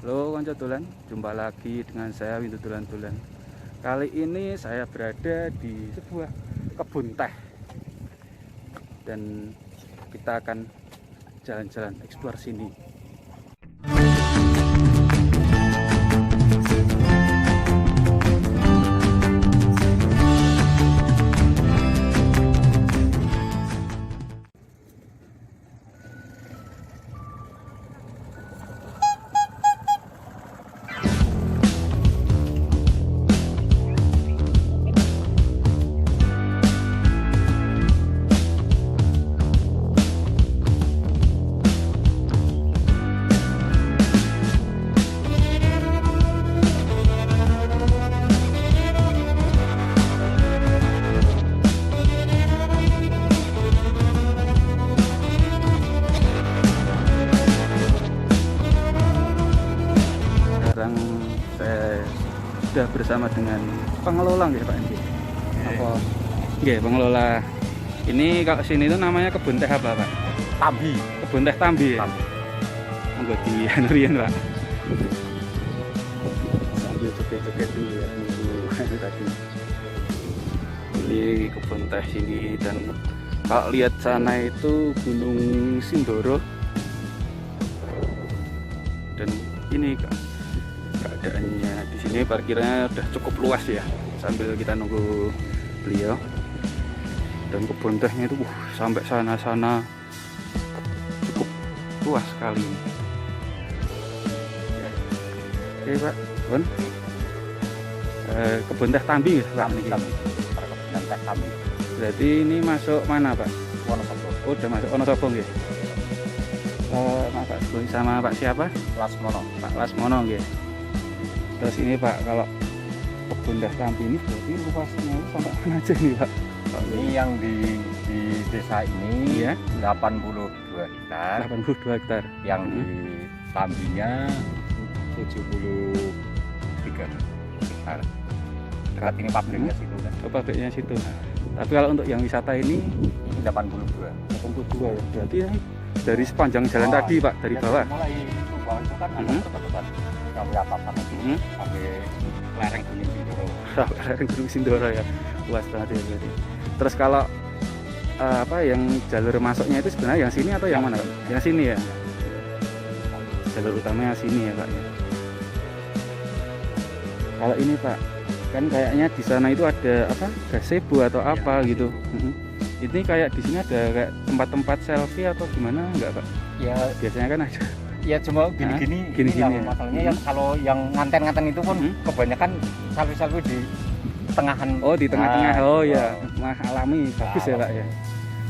Halo konco dolan, jumpa lagi dengan saya Windu Dolan-Dolan. Kali ini saya berada di sebuah kebun teh dan kita akan jalan-jalan eksplor sini. Sekarang saya sudah bersama dengan pengelola nggih Pak Endi. Apa? Nggih, pengelola. Ini kalau sini itu namanya kebun teh apa, Pak? Tambi. Kebun teh Tambi. Ya? Monggo di anurian, Pak. Sambil joget-joget dulu ya, nunggu tadi. Ini kebun teh sini dan kalau lihat sana itu Gunung Sindoro. Dan ini keadaannya di sini parkirnya udah cukup luas ya, sambil kita nunggu beliau. Dan kebun tehnya itu sampai sana cukup luas sekali. Oke Pak, Bon. Kebun teh Tambi ya Pak? Perkebunan teh Tambi. Berarti ini masuk mana Pak? Wonosobo. Oh, udah masuk Wonosobo ya? Pak sama Pak siapa? Lasmono. Pak Lasmono nggih. Terus ini Pak, kalau kebun teh Tambi ini berarti luasnya sampai mana aja nih Pak? Ini yang di desa ini Iya. 82 hektar. 82 hektar. Yang di Tambinya 73 hektar. Dekat ini pabriknya situ kan. Oh, pabriknya situ. Tapi kalau untuk yang wisata ini 82. 82 ya. Berarti ini dari sepanjang jalan tadi Pak, dari bawah. Mulai bawah itu kan ada perbatasan yang wiatapan itu sampai lereng Gunung Sindoro. Lereng Gunung Sindoro ya. Luas banget ya berarti. Terus kalau apa yang jalur masuknya itu sebenarnya yang sini atau yang mana Pak? Yang sini ya. Jalur utamanya sini ya Pak. Kalau ini Pak, kan kayaknya di sana itu ada apa? Gazebo atau apa gitu. Ini kayak di sini ada kayak tempat-tempat selfie atau gimana enggak Pak? Ya Biasanya kan ada. ya cuma gini-gini Gini-gini ya. masalahnya yang kalau yang nganten-nganten itu pun kebanyakan selfie-selfie di tengahan. Oh, di tengah-tengah. Oh ya, mah alami bagus ya Pak ya.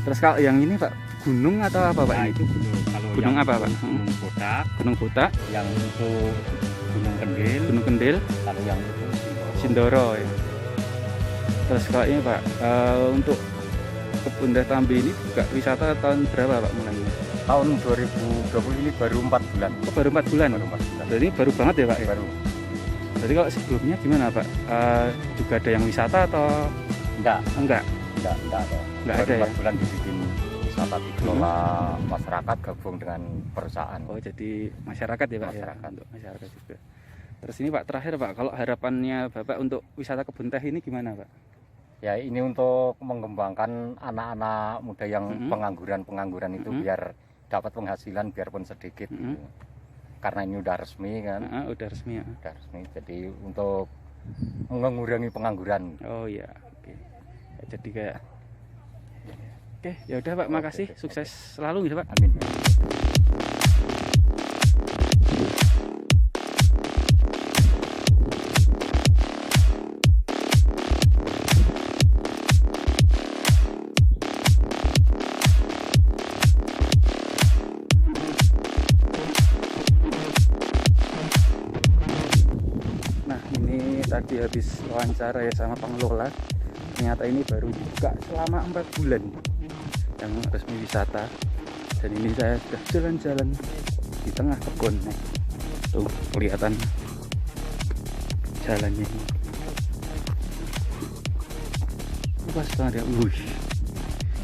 Terus kalau yang ini Pak, gunung atau apa Pak Nah, ini? itu gunung. Kalau Gunung yang apa Pak? Gunung Bodak, Gunung Botak, yang itu Gunung Kendil, Gunung Kendil, kalau yang itu Sindoro ya. Terus kalau ini Pak, untuk kebun teh Tambi ini buka wisata tahun berapa Pak mulainya? tahun 2020 ini baru 4 bulan. Oh, baru 4 bulan. Baru 4 bulan. Jadi baru banget ya Pak ya? Baru. Jadi kalau sebelumnya gimana Pak? Juga ada yang wisata atau Enggak enggak? ada. Enggak Baru ada ya? 4 bulan dibikin wisata dikelola masyarakat gabung dengan perusahaan. Oh, jadi masyarakat ya Pak Masyarakat. ya? Untuk masyarakat juga. Terus ini Pak, terakhir Pak, kalau harapannya Bapak untuk wisata kebun teh ini gimana Pak? Ya ini untuk mengembangkan anak-anak muda yang pengangguran itu biar dapat penghasilan biarpun sedikit. Gitu. Karena ini udah resmi kan. Udah resmi ya. Udah resmi. Jadi untuk mengurangi pengangguran. Oh iya, oke. Ya, jadi kayak oke, ya udah Pak, makasih. Sukses selalu ya Pak. Amin. Nah, ini tadi habis wawancara ya sama pengelola. Ternyata ini baru dibuka selama 4 bulan yang resmi wisata. Dan ini saya sudah jalan-jalan di tengah kebun nih. Tuh kelihatan jalannya ini. Luas banget ya.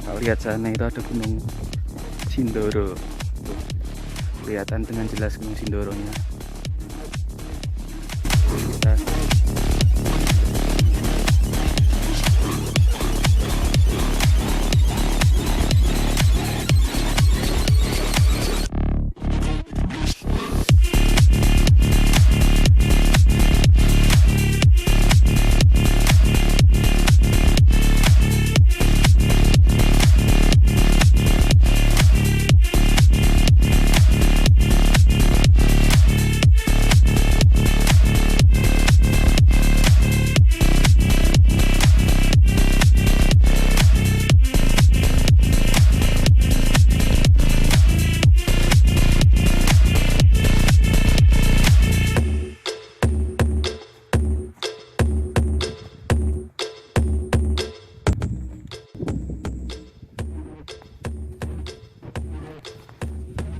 Kalau lihat sana itu ada Gunung Sindoro. Tuh, kelihatan dengan jelas Gunung Sindoronya. kita.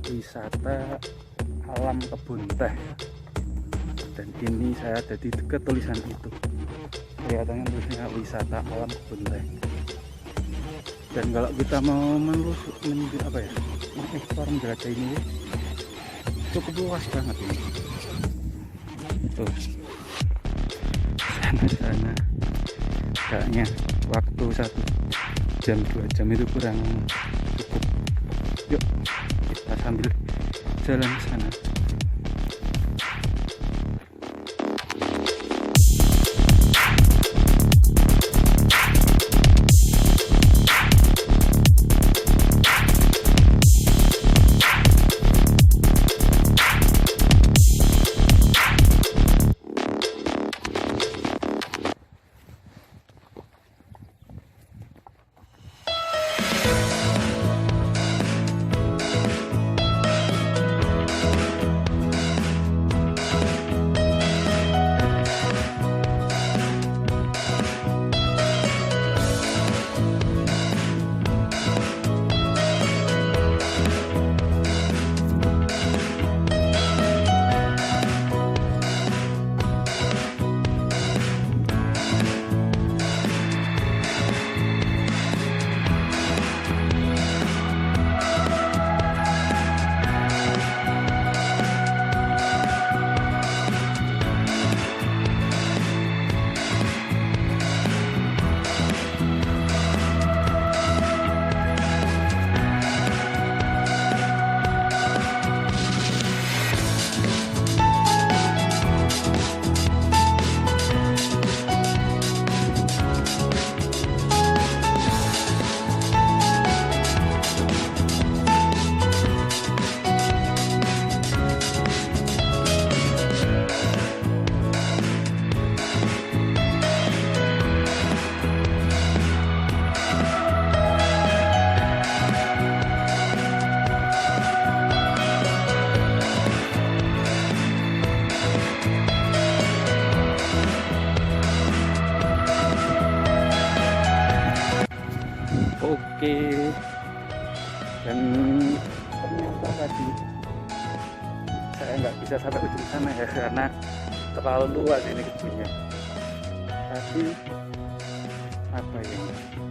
Wisata alam kebun teh, dan ini saya ada di dekat tulisan itu, kelihatannya tulisannya wisata alam kebun teh. Dan kalau kita mau mengeksplor menjelajah ini cukup luas banget ini. Tuh sana kayaknya waktu 1 jam 2 jam itu kurang cukup. Yuk kita sambil jalan ke sana. Oke, dan ternyata tadi saya nggak bisa sampai ujung sana ya, karena terlalu luas ini kebunnya. Tapi apa ya,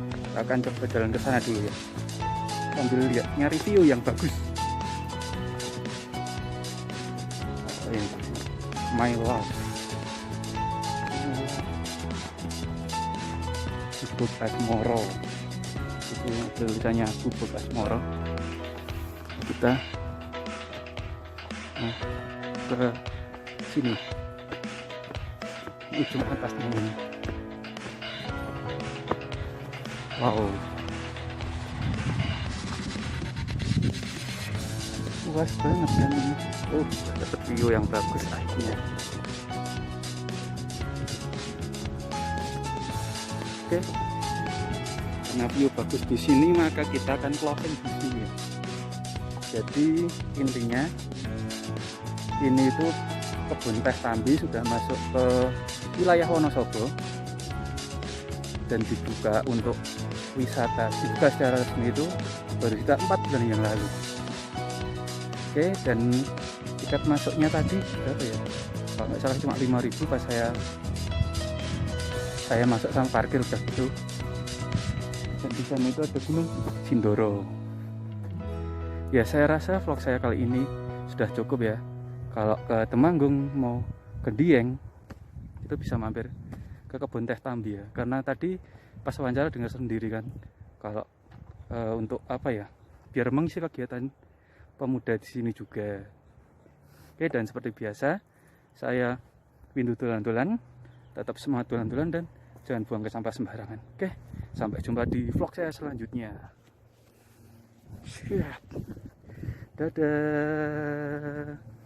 kita akan coba jalan ke sana dulu ya, sambil lihat nyari view yang bagus. Apa ini? My Love, Gubuk Asmoro. Itu tulisannya Gubuk Asmoro. Kita ke sini, ujung atasnya ini. Wow, luas banget kan ini. Dapat view yang bagus akhirnya. Oke, karena view bagus di sini maka kita akan closing di sini. Jadi intinya ini itu kebun teh Tambi sudah masuk ke wilayah Wonosobo dan dibuka untuk wisata, dibuka secara resmi itu baru sekitar 4 bulan yang lalu. Oke, dan tiket masuknya tadi berapa ya? Kalau nggak salah cuma 5.000 pas saya masuk sama parkir udah gitu. Dan di sana itu ada Gunung Sindoro. Ya, saya rasa vlog saya kali ini sudah cukup ya. Kalau ke Temanggung mau ke Dieng itu bisa mampir ke kebun teh Tambi ya. Karena tadi pas wawancara dengar sendiri kan kalau untuk apa ya, biar mengisi kegiatan pemuda di sini juga. Oke, dan seperti biasa saya Windu Tulan-Tulan, tetap semangat tulan-tulan dan jangan buang ke sampah sembarangan. Oke, sampai jumpa di vlog saya selanjutnya. Siap. Dadah.